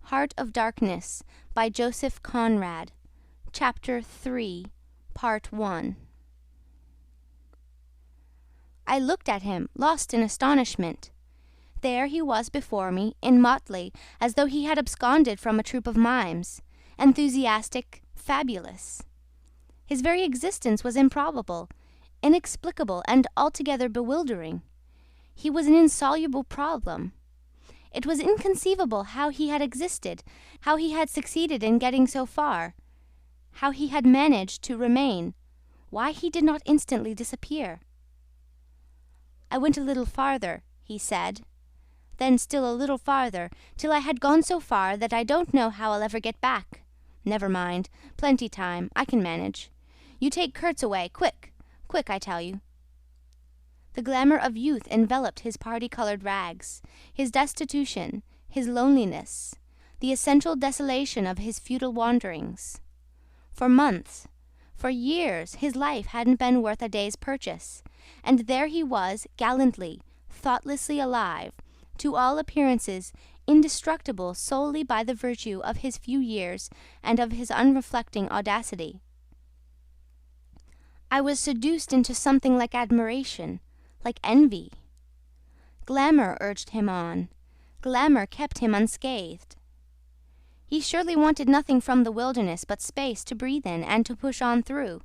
Heart of Darkness by Joseph Conrad. Chapter 3, Part 1. I looked at him, lost in astonishment. There he was before me, in motley, as though he had absconded from a troupe of mimes, enthusiastic, fabulous. His very existence was improbable, inexplicable, and altogether bewildering. He was an insoluble problem. It was inconceivable how he had existed, how he had succeeded in getting so far, how he had managed to remain, why he did not instantly disappear. I went a little farther, he said, then still a little farther, till I had gone so far that I don't know how I'll ever get back. Never mind, plenty time, I can manage. You take Kurtz away, quick, quick, I tell you. The glamour of youth enveloped his party-coloured rags, his destitution, his loneliness, the essential desolation of his futile wanderings. For months, for years, his life hadn't been worth a day's purchase, and there he was, gallantly, thoughtlessly alive, to all appearances indestructible solely by the virtue of his few years and of his unreflecting audacity. I was seduced into something like admiration, like envy. Glamour urged him on. Glamour kept him unscathed. He surely wanted nothing from the wilderness but space to breathe in and to push on through.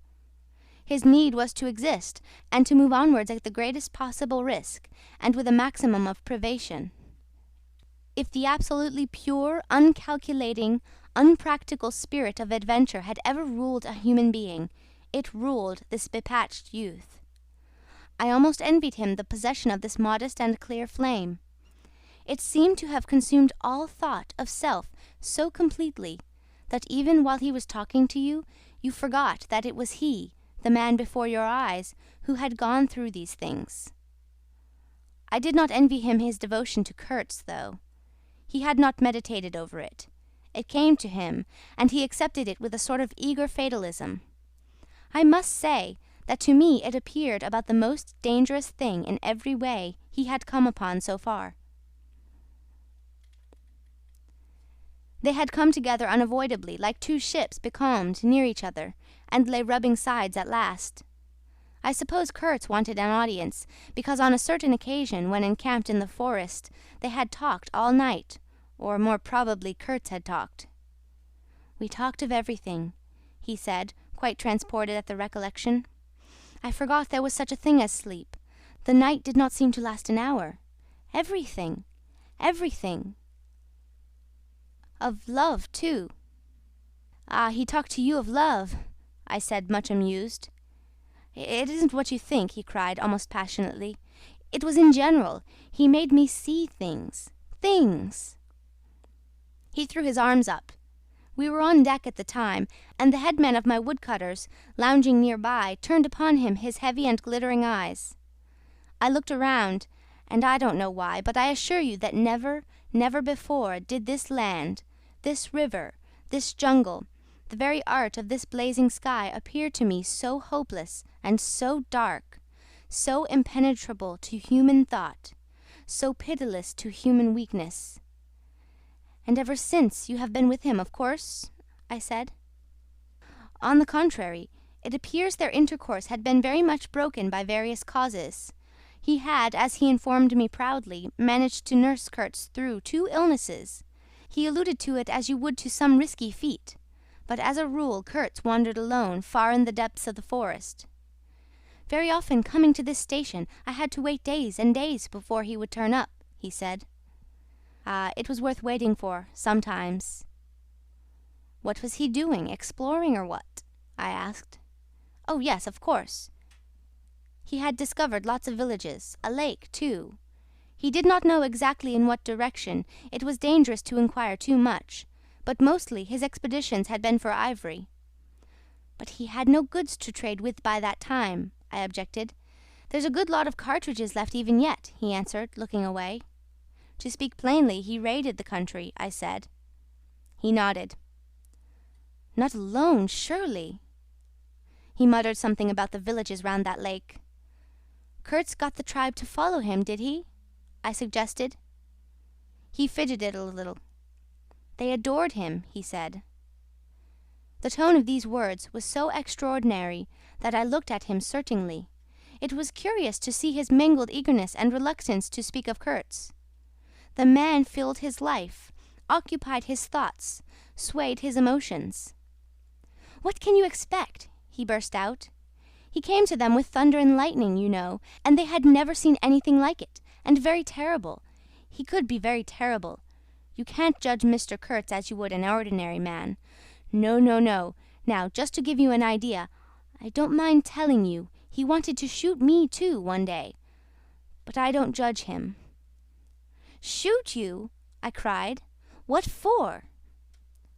His need was to exist, and to move onwards at the greatest possible risk, and with a maximum of privation. If the absolutely pure, uncalculating, unpractical spirit of adventure had ever ruled a human being, it ruled this bepatched youth. I almost envied him the possession of this modest and clear flame. It seemed to have consumed all thought of self so completely that even while he was talking to you, you forgot that it was he, the man before your eyes, who had gone through these things. I did not envy him his devotion to Kurtz, though. He had not meditated over it. It came to him, and he accepted it with a sort of eager fatalism. I must say that to me it appeared about the most dangerous thing in every way he had come upon so far. They had come together unavoidably, like two ships becalmed near each other, and lay rubbing sides at last. I suppose Kurtz wanted an audience, because on a certain occasion, when encamped in the forest, they had talked all night, or more probably Kurtz had talked. "We talked of everything," he said, quite transported at the recollection. "I forgot there was such a thing as sleep. The night did not seem to last an hour. Everything, everything. Of love, too." "Ah, he talked to you of love," I said, much amused. "It isn't what you think," he cried, almost passionately. "It was in general. He made me see things. Things!" He threw his arms up. We were on deck at the time, and the headman of my woodcutters, lounging near by, turned upon him his heavy and glittering eyes. I looked around, and I don't know why, but I assure you that never, never before did this land, this river, this jungle, the very art of this blazing sky appear to me so hopeless and so dark, so impenetrable to human thought, so pitiless to human weakness. "And ever since you have been with him, of course?" I said. "On the contrary, it appears their intercourse had been very much broken by various causes. He had, as he informed me proudly, managed to nurse Kurtz through 2 illnesses. He alluded to it as you would to some risky feat, but as a rule Kurtz wandered alone far in the depths of the forest. Very often, coming to this station, I had to wait days and days before he would turn up," he said. "Ah, it was worth waiting for, sometimes." "What was he doing, exploring or what?" I asked. "Oh, yes, of course. He had discovered lots of villages, a lake, too. He did not know exactly in what direction, it was dangerous to inquire too much, but mostly his expeditions had been for ivory." "But he had no goods to trade with by that time," I objected. "There's a good lot of cartridges left even yet," he answered, looking away. "To speak plainly, he raided the country," I said. He nodded. "Not alone, surely?" He muttered something about the villages round that lake. "Kurtz got the tribe to follow him, did he?" I suggested. He fidgeted a little. They adored him, he said. The tone of these words was so extraordinary that I looked at him searchingly. It was curious to see his mingled eagerness and reluctance to speak of Kurtz. The man filled his life, occupied his thoughts, swayed his emotions. "What can you expect?" he burst out. "He came to them with thunder and lightning, you know, and they had never seen anything like it, and very terrible. He could be very terrible. You can't judge Mr. Kurtz as you would an ordinary man. No, no, no. Now, just to give you an idea, I don't mind telling you, he wanted to shoot me too one day. But I don't judge him." "Shoot you?" I cried. "What for?"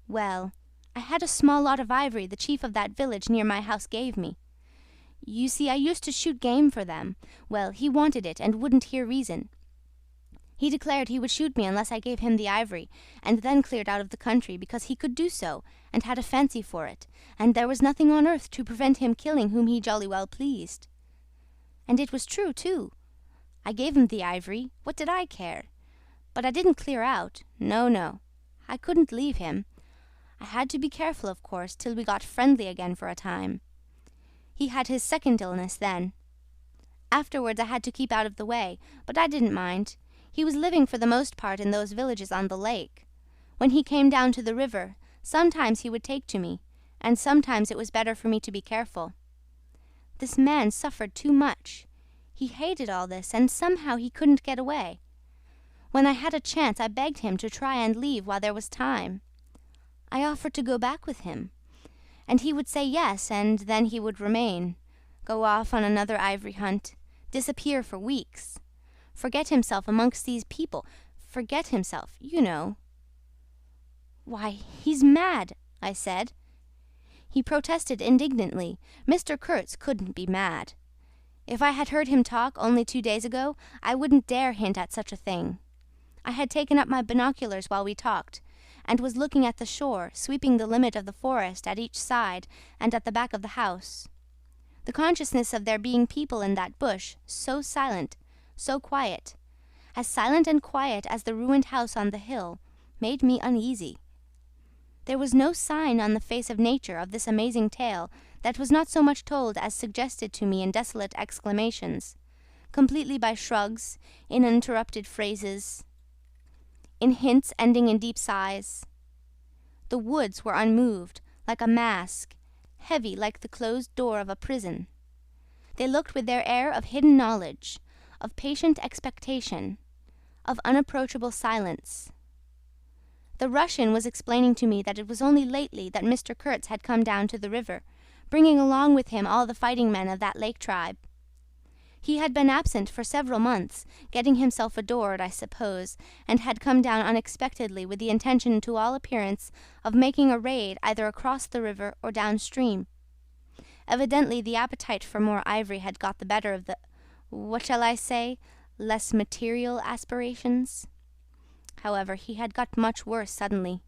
"Well, I had a small lot of ivory the chief of that village near my house gave me. You see, I used to shoot game for them. Well, he wanted it and wouldn't hear reason. He declared he would shoot me unless I gave him the ivory, and then cleared out of the country because he could do so, and had a fancy for it, and there was nothing on earth to prevent him killing whom he jolly well pleased. And it was true, too. I gave him the ivory. What did I care? But I didn't clear out. No, no. I couldn't leave him. I had to be careful, of course, till we got friendly again for a time. He had his second illness then. Afterwards I had to keep out of the way, but I didn't mind. He was living for the most part in those villages on the lake. When he came down to the river, sometimes he would take to me, and sometimes it was better for me to be careful. This man suffered too much. He hated all this, and somehow he couldn't get away. When I had a chance, I begged him to try and leave while there was time. I offered to go back with him, and he would say yes, and then he would remain, go off on another ivory hunt, disappear for weeks, forget himself amongst these people, forget himself, you know." "Why, he's mad," I said. He protested indignantly. Mr. Kurtz couldn't be mad. If I had heard him talk only 2 days ago, I wouldn't dare hint at such a thing. I had taken up my binoculars while we talked, and was looking at the shore, sweeping the limit of the forest at each side and at the back of the house. The consciousness of there being people in that bush, so silent, so quiet, as silent and quiet as the ruined house on the hill, made me uneasy. There was no sign on the face of nature of this amazing tale that was not so much told as suggested to me in desolate exclamations, completely by shrugs, in uninterrupted phrases, in hints ending in deep sighs. The woods were unmoved, like a mask, heavy like the closed door of a prison. They looked with their air of hidden knowledge, of patient expectation, of unapproachable silence. The Russian was explaining to me that it was only lately that Mr. Kurtz had come down to the river, bringing along with him all the fighting men of that lake tribe. He had been absent for several months, getting himself adored, I suppose, and had come down unexpectedly with the intention to all appearance of making a raid either across the river or downstream. Evidently the appetite for more ivory had got the better of the, what shall I say, less material aspirations. However, he had got much worse suddenly.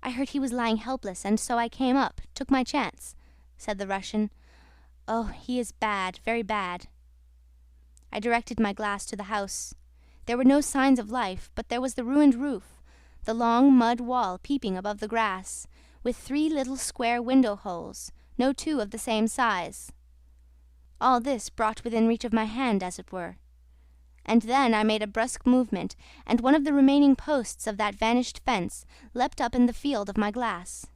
"I heard he was lying helpless, and so I came up, took my chance," said the Russian. "Oh, he is bad, very bad." I directed my glass to the house. There were no signs of life, but there was the ruined roof, the long mud wall peeping above the grass, with 3 little square window holes, no 2 of the same size. All this brought within reach of my hand, as it were. And then I made a brusque movement, and one of the remaining posts of that vanished fence leapt up in the field of my glass.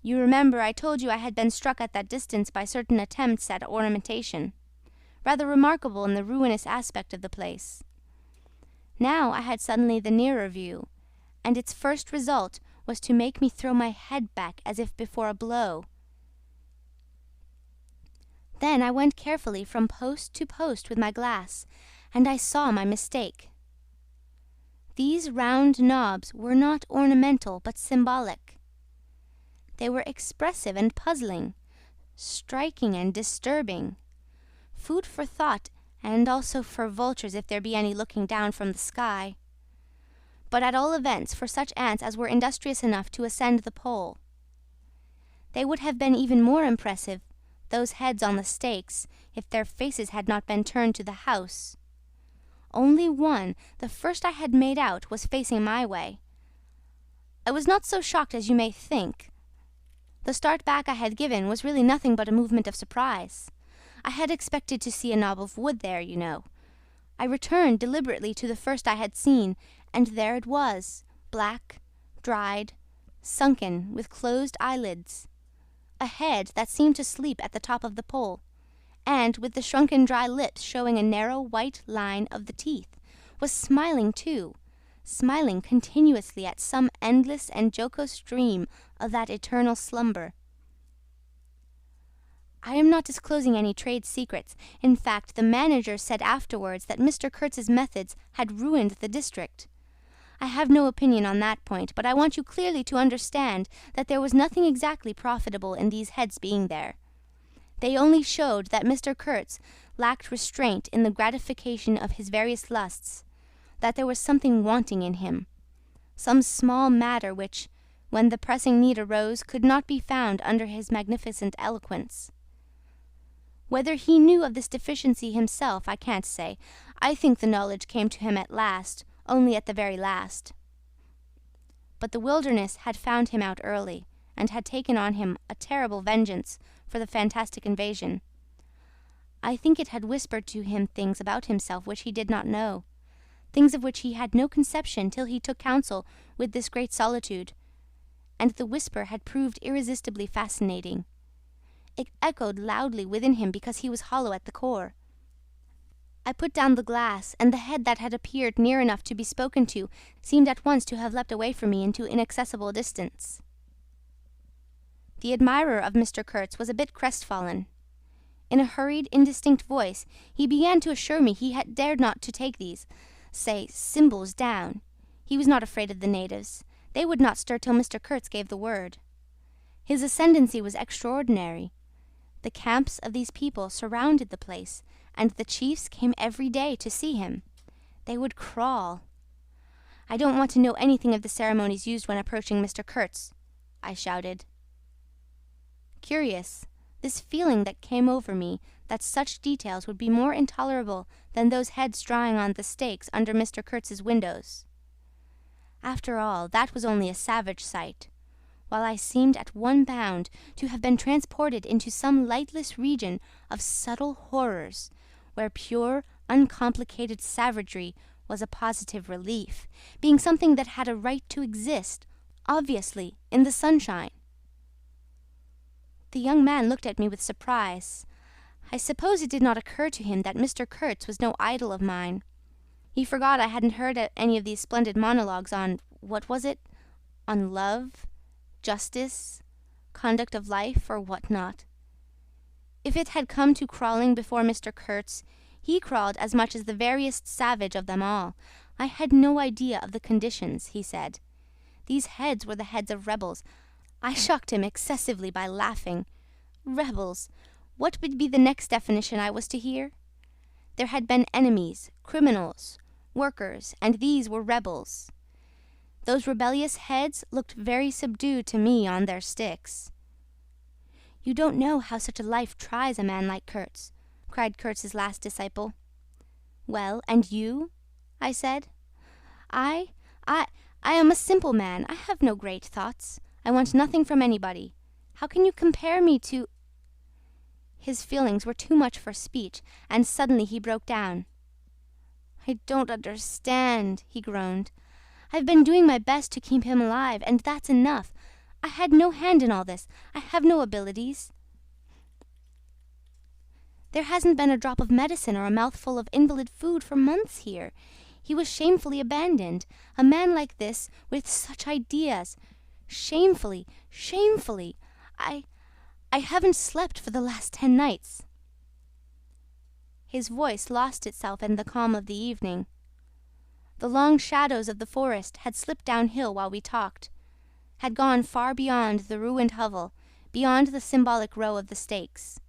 You remember I told you I had been struck at that distance by certain attempts at ornamentation, rather remarkable in the ruinous aspect of the place. Now I had suddenly the nearer view, and its first result was to make me throw my head back as if before a blow. Then I went carefully from post to post with my glass, and I saw my mistake. These round knobs were not ornamental but symbolic. They were expressive and puzzling, striking and disturbing, food for thought and also for vultures if there be any looking down from the sky, but at all events for such ants as were industrious enough to ascend the pole. They would have been even more impressive, those heads on the stakes, if their faces had not been turned to the house. Only one, the first I had made out, was facing my way. I was not so shocked as you may think. The start back I had given was really nothing but a movement of surprise. I had expected to see a knob of wood there, you know. I returned deliberately to the first I had seen, and there it was, black, dried, sunken, with closed eyelids. A head that seemed to sleep at the top of the pole, and, with the shrunken dry lips showing a narrow white line of the teeth, was smiling too, smiling continuously at some endless and jocose dream of that eternal slumber. I am not disclosing any trade secrets. In fact, the manager said afterwards that Mr. Kurtz's methods had ruined the district. I have no opinion on that point, but I want you clearly to understand that there was nothing exactly profitable in these heads being there. They only showed that Mr. Kurtz lacked restraint in the gratification of his various lusts, that there was something wanting in him, some small matter which, when the pressing need arose, could not be found under his magnificent eloquence. Whether he knew of this deficiency himself, I can't say. I think the knowledge came to him at last, only at the very last. But the wilderness had found him out early, and had taken on him a terrible vengeance for the fantastic invasion. I think it had whispered to him things about himself which he did not know, things of which he had no conception till he took counsel with this great solitude, and the whisper had proved irresistibly fascinating. It echoed loudly within him because he was hollow at the core. I put down the glass, and the head that had appeared near enough to be spoken to seemed at once to have leapt away from me into inaccessible distance. The admirer of Mr. Kurtz was a bit crestfallen. In a hurried, indistinct voice, he began to assure me he had dared not to take these, say, symbols down. He was not afraid of the natives. They would not stir till Mr. Kurtz gave the word. His ascendancy was extraordinary. The camps of these people surrounded the place, and the chiefs came every day to see him. They would crawl. I don't want to know anything of the ceremonies used when approaching Mr. Kurtz, I shouted. Curious, this feeling that came over me, that such details would be more intolerable than those heads drying on the stakes under Mr. Kurtz's windows. After all, that was only a savage sight, while I seemed at one bound to have been transported into some lightless region of subtle horrors, where pure, uncomplicated savagery was a positive relief, being something that had a right to exist, obviously, in the sunshine. The young man looked at me with surprise. I suppose it did not occur to him that Mr. Kurtz was no idol of mine. He forgot I hadn't heard any of these splendid monologues on, what was it? On love, justice, conduct of life, or what not. If it had come to crawling before Mr. Kurtz, he crawled as much as the veriest savage of them all. I had no idea of the conditions, he said. These heads were the heads of rebels. I shocked him excessively by laughing. Rebels! What would be the next definition I was to hear? There had been enemies, criminals, workers, and these were rebels. Those rebellious heads looked very subdued to me on their sticks. You don't know how such a life tries a man like Kurtz, cried Kurtz's last disciple. Well, and you? I said. I am a simple man. I have no great thoughts. I want nothing from anybody. How can you compare me to... His feelings were too much for speech, and suddenly he broke down. I don't understand, he groaned. I've been doing my best to keep him alive, and that's enough. I had no hand in all this. I have no abilities. There hasn't been a drop of medicine or a mouthful of invalid food for months here. He was shamefully abandoned. A man like this, with such ideas. Shamefully, shamefully. I haven't slept for the last 10 nights. His voice lost itself in the calm of the evening. The long shadows of the forest had slipped downhill while we talked, had gone far beyond the ruined hovel, beyond the symbolic row of the stakes.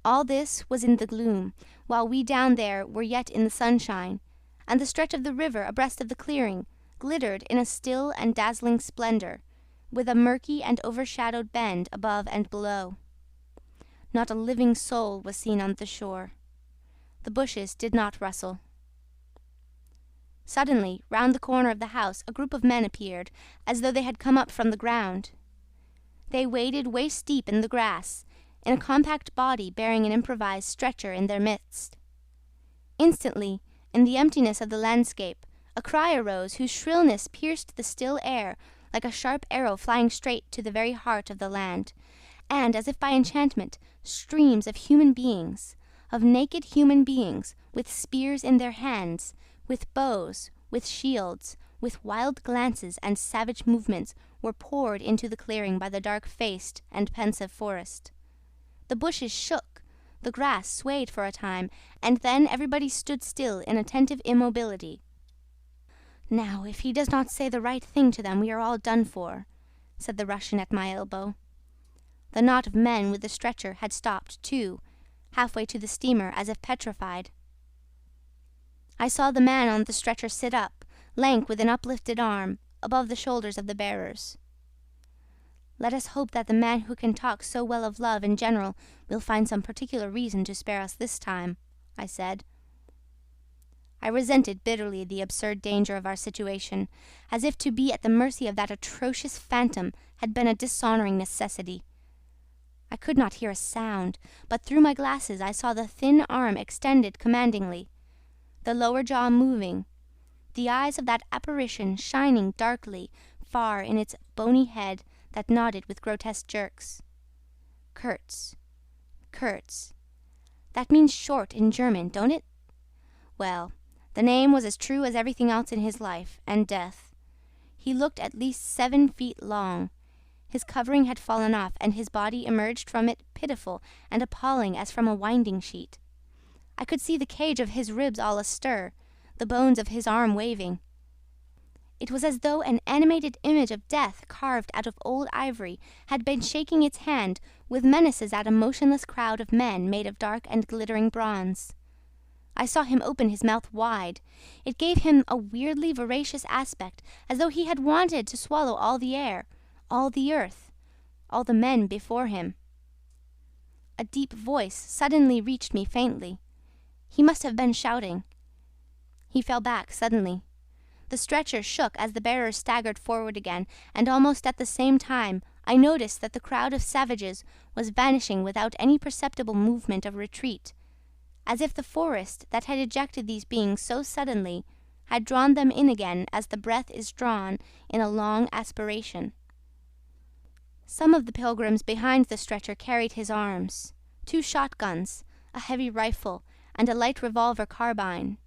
All this was in the gloom, while we down there were yet in the sunshine, and the stretch of the river abreast of the clearing glittered in a still and dazzling splendor, with a murky and overshadowed bend above and below. Not a living soul was seen on the shore. The bushes did not rustle. Suddenly, round the corner of the house, a group of men appeared, as though they had come up from the ground. They waded waist-deep in the grass, in a compact body bearing an improvised stretcher in their midst. Instantly, in the emptiness of the landscape, a cry arose whose shrillness pierced the still air like a sharp arrow flying straight to the very heart of the land, and, as if by enchantment, streams of human beings, of naked human beings, with spears in their hands, with bows, with shields, with wild glances and savage movements, were poured into the clearing by the dark-faced and pensive forest. The bushes shook, the grass swayed for a time, and then everybody stood still in attentive immobility. "Now, if he does not say the right thing to them, we are all done for," said the Russian at my elbow. The knot of men with the stretcher had stopped, too, halfway to the steamer, as if petrified. I saw the man on the stretcher sit up, lank with an uplifted arm, above the shoulders of the bearers. "Let us hope that the man who can talk so well of love in general will find some particular reason to spare us this time," I said. I resented bitterly the absurd danger of our situation, as if to be at the mercy of that atrocious phantom had been a dishonouring necessity. I could not hear a sound, but through my glasses I saw the thin arm extended commandingly, the lower jaw moving, the eyes of that apparition shining darkly far in its bony head that nodded with grotesque jerks. Kurtz. Kurtz. That means short in German, don't it? Well, the name was as true as everything else in his life and death. He looked at least 7 feet long. His covering had fallen off, and his body emerged from it pitiful and appalling as from a winding sheet. I could see the cage of his ribs all astir, the bones of his arm waving. It was as though an animated image of death carved out of old ivory had been shaking its hand with menaces at a motionless crowd of men made of dark and glittering bronze. I saw him open his mouth wide. It gave him a weirdly voracious aspect, as though he had wanted to swallow all the air, all the earth, all the men before him. A deep voice suddenly reached me faintly. He must have been shouting. He fell back suddenly. The stretcher shook as the bearers staggered forward again, and almost at the same time I noticed that the crowd of savages was vanishing without any perceptible movement of retreat, as if the forest that had ejected these beings so suddenly had drawn them in again as the breath is drawn in a long aspiration. Some of the pilgrims behind the stretcher carried his arms, 2 shotguns, a heavy rifle, and a light revolver carbine,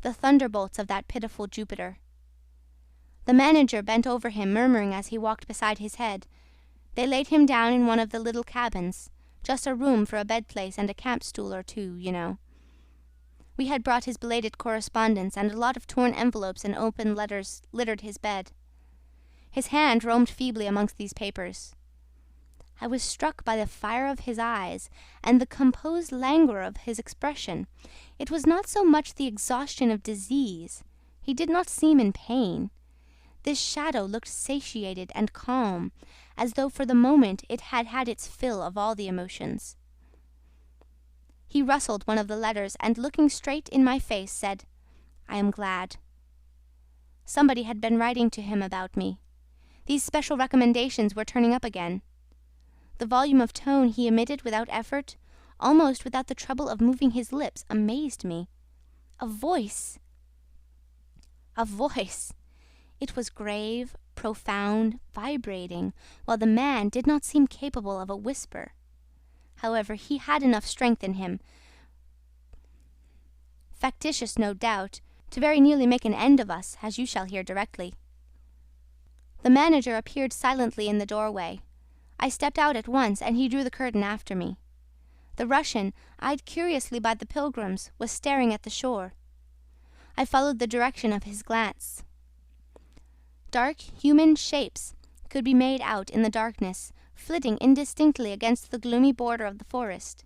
the thunderbolts of that pitiful Jupiter. The manager bent over him, murmuring as he walked beside his head. They laid him down in one of the little cabins, just a room for a bed-place and a camp-stool or 2, you know. We had brought his belated correspondence, and a lot of torn envelopes and open letters littered his bed. His hand roamed feebly amongst these papers. I was struck by the fire of his eyes and the composed languor of his expression. It was not so much the exhaustion of disease. He did not seem in pain. This shadow looked satiated and calm, as though for the moment it had had its fill of all the emotions. He rustled one of the letters and, looking straight in my face, said, "I am glad." Somebody had been writing to him about me. These special recommendations were turning up again. The volume of tone he emitted without effort, almost without the trouble of moving his lips, amazed me. A voice! A voice! It was grave, profound, vibrating, while the man did not seem capable of a whisper. However, he had enough strength in him, factitious no doubt, to very nearly make an end of us, as you shall hear directly. The manager appeared silently in the doorway. I stepped out at once, and he drew the curtain after me. The Russian, eyed curiously by the pilgrims, was staring at the shore. I followed the direction of his glance. Dark human shapes could be made out in the darkness, flitting indistinctly against the gloomy border of the forest.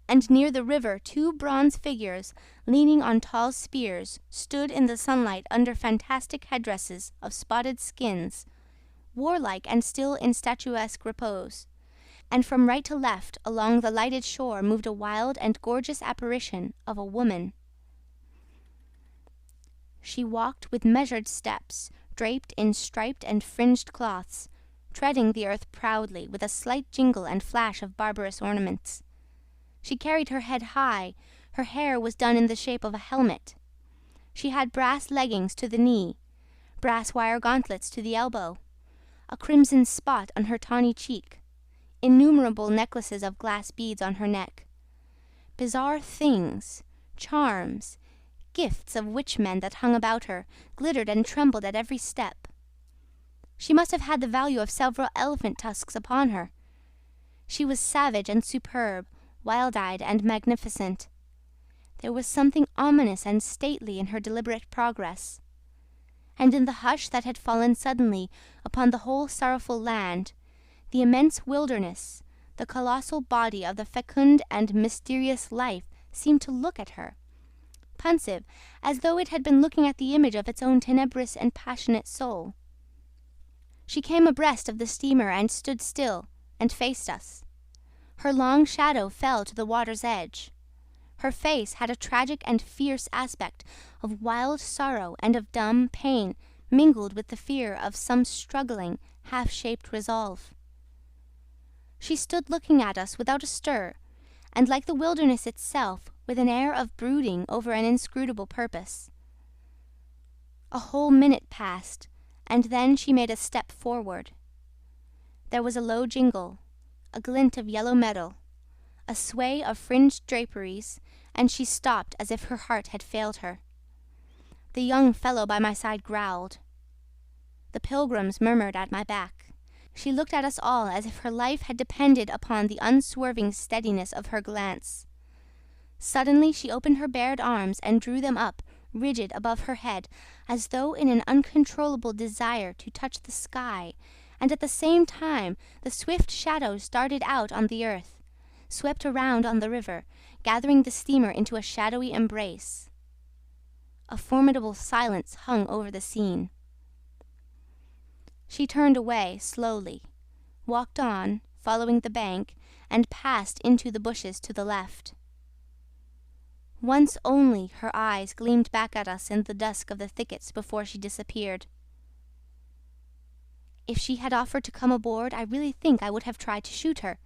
And near the river 2 bronze figures, leaning on tall spears, stood in the sunlight under fantastic headdresses of spotted skins, warlike and still in statuesque repose. And from right to left along the lighted shore moved a wild and gorgeous apparition of a woman. She walked with measured steps, draped in striped and fringed cloths, treading the earth proudly, with a slight jingle and flash of barbarous ornaments. She carried her head high, her hair was done in the shape of a helmet. She had brass leggings to the knee, brass wire gauntlets to the elbow, a crimson spot on her tawny cheek, innumerable necklaces of glass beads on her neck. Bizarre things, charms, gifts of witch-men that hung about her, glittered and trembled at every step. She must have had the value of several elephant tusks upon her. She was savage and superb, wild-eyed and magnificent. There was something ominous and stately in her deliberate progress. And in the hush that had fallen suddenly upon the whole sorrowful land, the immense wilderness, the colossal body of the fecund and mysterious life seemed to look at her, pensive, as though it had been looking at the image of its own tenebrous and passionate soul. She came abreast of the steamer and stood still, and faced us. Her long shadow fell to the water's edge. Her face had a tragic and fierce aspect of wild sorrow and of dumb pain mingled with the fear of some struggling, half-shaped resolve. She stood looking at us without a stir, and like the wilderness itself, with an air of brooding over an inscrutable purpose. A whole minute passed, and then she made a step forward. There was a low jingle, a glint of yellow metal, a sway of fringed draperies, and she stopped as if her heart had failed her. The young fellow by my side growled. The pilgrims murmured at my back. She looked at us all as if her life had depended upon the unswerving steadiness of her glance. Suddenly she opened her bared arms and drew them up, rigid above her head, as though in an uncontrollable desire to touch the sky, and at the same time the swift shadows darted out on the earth, swept around on the river, gathering the steamer into a shadowy embrace. A formidable silence hung over the scene. She turned away slowly, walked on, following the bank, and passed into the bushes to the left. Once only her eyes gleamed back at us in the dusk of the thickets before she disappeared. "If she had offered to come aboard, I really think I would have tried to shoot her,"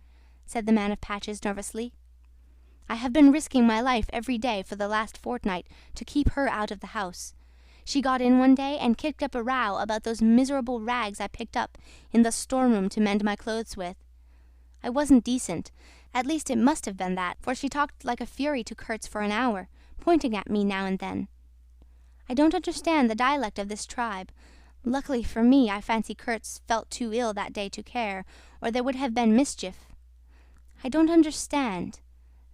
said the man of patches nervously. "I have been risking my life every day for the last fortnight to keep her out of the house. She got in one day and kicked up a row about those miserable rags I picked up in the storeroom to mend my clothes with. I wasn't decent, at least it must have been that, for she talked like a fury to Kurtz for an hour, pointing at me now and then. I don't understand the dialect of this tribe. Luckily for me, I fancy Kurtz felt too ill that day to care, or there would have been mischief. I don't understand.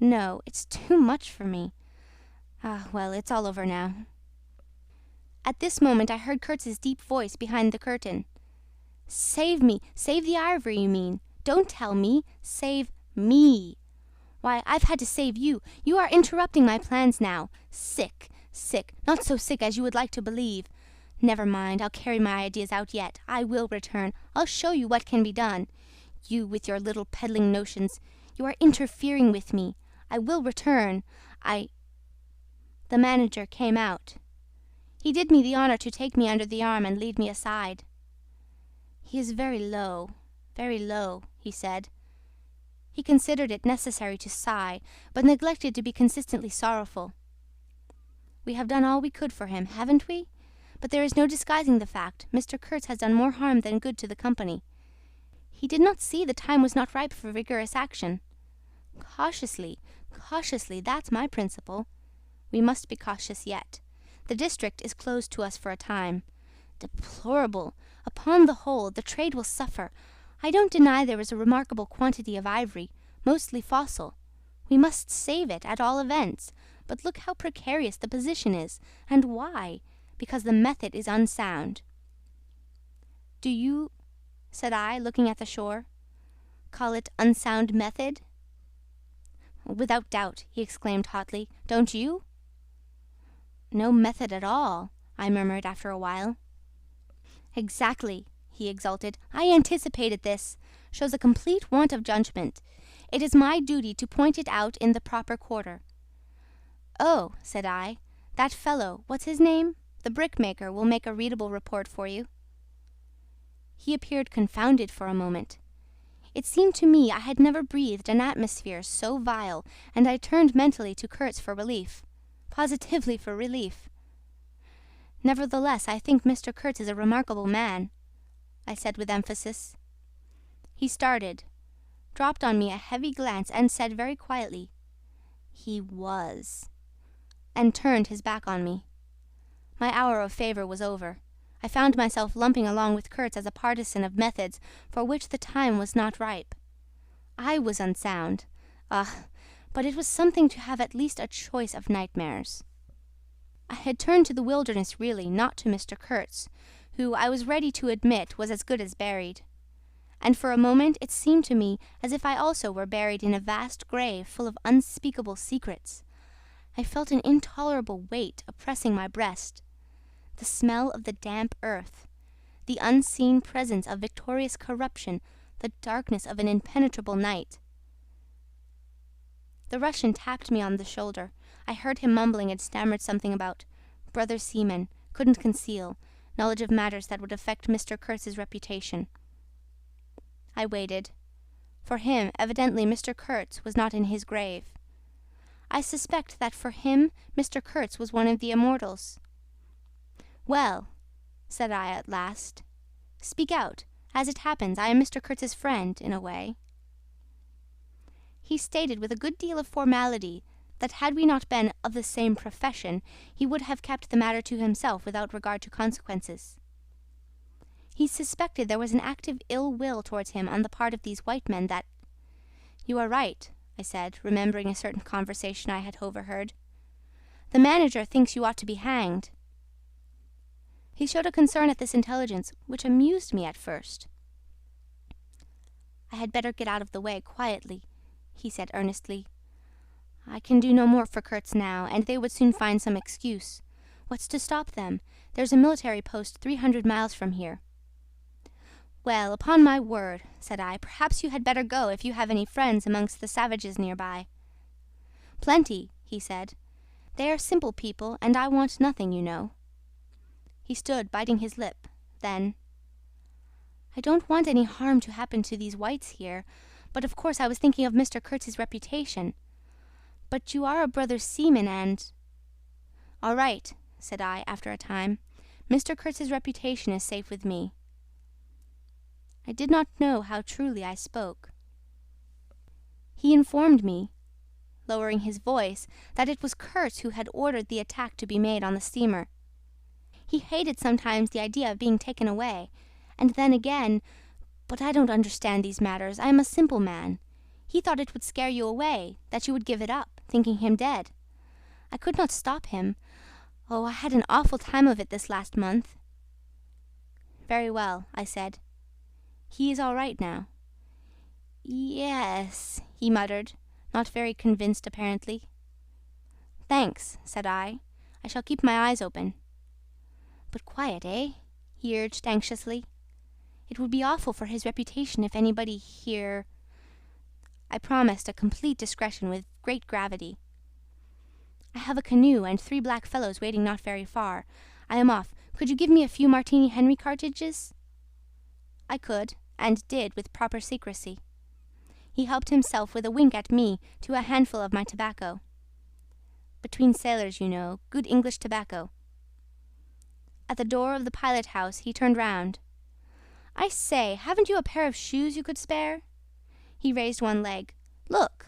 No, it's too much for me. Well, it's all over now." At this moment I heard Kurtz's deep voice behind the curtain. "Save me! Save the ivory, you mean. Don't tell me. Save me. Why, I've had to save you. You are interrupting my plans now. Sick. Not so sick as you would like to believe. Never mind, I'll carry my ideas out yet. I will return. I'll show you what can be done. You with your little peddling notions. You are interfering with me. I will return. The manager came out. He did me the honor to take me under the arm and lead me aside. "He is very low, he said. He considered it necessary to sigh, but neglected to be consistently sorrowful. We have done all we could for him, haven't we? But there is no disguising the fact. Mr. Kurtz has done more harm than good to the company. He did not see the time was not ripe for vigorous action. Cautiously, that's my principle. We must be cautious yet. The district is closed to us for a time. Deplorable! Upon the whole, the trade will suffer. I don't deny there is a remarkable quantity of ivory, mostly fossil. We must save it, at all events. But look how precarious the position is. And why? Because the method is unsound." "Do you," said I, looking at the shore, "call it unsound method?" "Without doubt," he exclaimed hotly. "Don't you?" "No method at all," I murmured after a while. "Exactly," he exulted. "I anticipated this. Shows a complete want of judgment. It is my duty to point it out in the proper quarter." "Oh," said I, "that fellow, what's his name? The brickmaker will make a readable report for you." He appeared confounded for a moment. It seemed to me I had never breathed an atmosphere so vile, and I turned mentally to Kurtz for relief. Positively for relief. "Nevertheless, I think Mr. Kurtz is a remarkable man," I said with emphasis. He started, dropped on me a heavy glance, and said very quietly, "He was," and turned his back on me. My hour of favour was over. I found myself lumping along with Kurtz as a partisan of methods for which the time was not ripe. I was unsound. But it was something to have at least a choice of nightmares. I had turned to the wilderness really, not to Mr. Kurtz, who, I was ready to admit, was as good as buried. And for a moment it seemed to me as if I also were buried in a vast grave full of unspeakable secrets. I felt an intolerable weight oppressing my breast. The smell of the damp earth, the unseen presence of victorious corruption, the darkness of an impenetrable night. The Russian tapped me on the shoulder. I heard him mumbling and stammered something about brother seaman, couldn't conceal, knowledge of matters that would affect Mr. Kurtz's reputation. I waited. For him, evidently Mr. Kurtz was not in his grave. I suspect that for him Mr. Kurtz was one of the immortals. "Well," said I at last, "speak out. As it happens, I am Mr. Kurtz's friend, in a way." He stated with a good deal of formality that had we not been of the same profession, he would have kept the matter to himself without regard to consequences. He suspected there was an active ill will towards him on the part of these white men that... "You are right," I said, remembering a certain conversation I had overheard. "The manager thinks you ought to be hanged." He showed a concern at this intelligence which amused me at first. "I had better get out of the way quietly," he said earnestly. "I can do no more for Kurtz now, and they would soon find some excuse. What's to stop them? There's a military post 300 miles from here." "Well, upon my word," said I, "perhaps you had better go if you have any friends amongst the savages nearby." "Plenty," he said. "They are simple people, and I want nothing, you know." He stood biting his lip. Then, "I don't want any harm to happen to these whites here, but of course I was thinking of Mr. Kurtz's reputation. But you are a brother seaman and..." "All right," said I after a time. "Mr. Kurtz's reputation is safe with me." I did not know how truly I spoke. He informed me, lowering his voice, that it was Kurtz who had ordered the attack to be made on the steamer. He hated sometimes the idea of being taken away, and then again... But I don't understand these matters. I am a simple man. He thought it would scare you away, that you would give it up, thinking him dead. I could not stop him. Oh, I had an awful time of it this last month." "Very well," I said. "He is all right now." "Yes," he muttered, not very convinced apparently. "Thanks," said I. "I shall keep my eyes open." "But quiet, eh?" he urged anxiously. "It would be awful for his reputation if anybody here..." I promised a complete discretion with great gravity. "I have a canoe and 3 black fellows waiting not very far. I am off. Could you give me a few Martini Henry cartridges?" I could, and did with proper secrecy. He helped himself with a wink at me to a handful of my tobacco. Between sailors, you know, good English tobacco. At the door of the pilot-house he turned round. "I say, haven't you a pair of shoes you could spare?" He raised one leg. "Look!"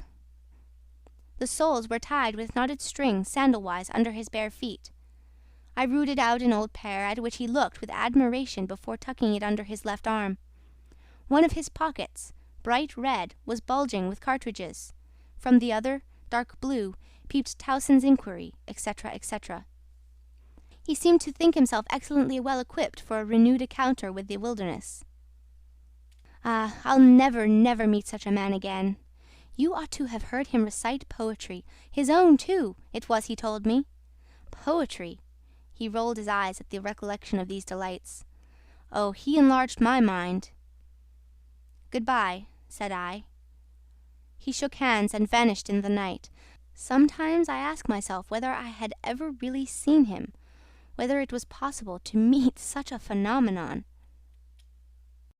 The soles were tied with knotted string, sandal-wise, under his bare feet. I rooted out an old pair, at which he looked with admiration before tucking it under his left arm. One of his pockets, bright red, was bulging with cartridges. From the other, dark blue, peeped Towson's Inquiry, etc., etc. He seemed to think himself excellently well equipped for a renewed encounter with the wilderness. Ah, I'll never, never meet such a man again. You ought to have heard him recite poetry. His own, too, it was he told me. Poetry! He rolled his eyes at the recollection of these delights. Oh, he enlarged my mind. "Goodbye," said I. He shook hands and vanished in the night. Sometimes I ask myself whether I had ever really seen him, whether it was possible to meet such a phenomenon.